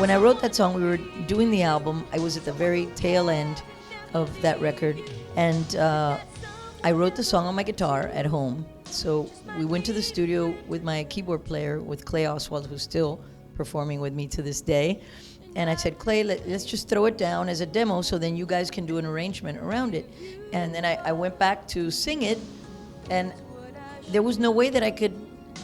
when I wrote that song, we were doing the album. I was at the very tail end of that record, and I wrote the song on my guitar at home. So we went to the studio with my keyboard player, with Clay Oswald, who's still performing with me to this day. And I said, Clay, let's just throw it down as a demo so then you guys can do an arrangement around it. And then I went back to sing it, and there was no way that I could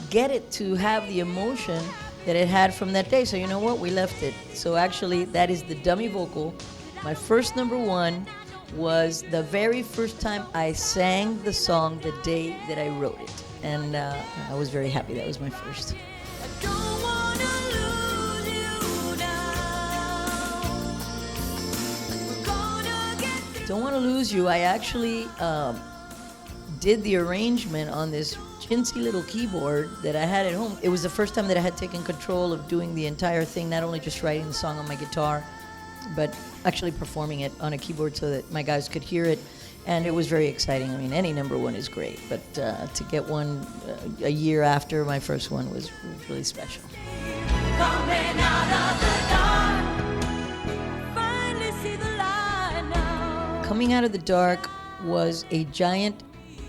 get it to have the emotion that it had from that day. So you know what? We left it. So actually, that is the dummy vocal. My first #1 was the very first time I sang the song the day that I wrote it. And I was very happy. That was my first. Don't Want to Lose You, I actually did the arrangement on this chintzy little keyboard that I had at home. It was the first time that I had taken control of doing the entire thing, not only just writing the song on my guitar, but actually performing it on a keyboard so that my guys could hear it. And it was very exciting. I mean, any #1 is great, but to get one a year after my first one was really special. Coming out of the dark, finally see the light now. Coming Out of the Dark was a giant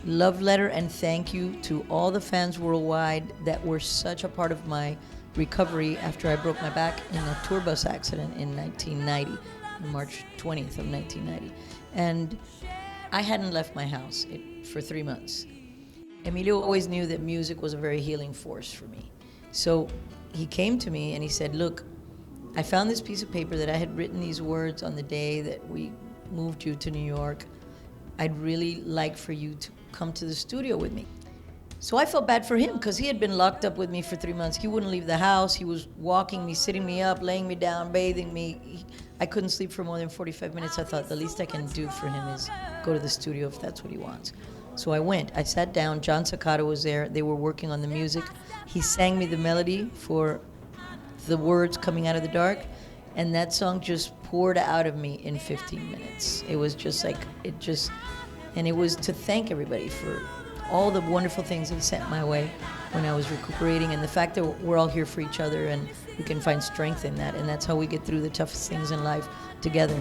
love letter and thank you to all the fans worldwide that were such a part of my recovery after I broke my back in a tour bus accident in 1990, March 20th of 1990. And I hadn't left my house for 3 months. Emilio always knew that music was a very healing force for me. So he came to me and he said, look, I found this piece of paper that I had written these words on the day that we moved you to New York. I'd really like for you to come to the studio with me. So I felt bad for him because he had been locked up with me for 3 months. He wouldn't leave the house. He was walking me, sitting me up, laying me down, bathing me. I couldn't sleep for more than 45 minutes. I thought the least I can do for him is go to the studio if that's what he wants. So I went. I sat down. John Sakato was there. They were working on the music. He sang me the melody for the words Coming Out of the Dark, and that song just poured out of me in 15 minutes. It was just like, and it was to thank everybody for all the wonderful things they sent my way when I was recuperating, and the fact that we're all here for each other and we can find strength in that, and that's how we get through the toughest things in life together.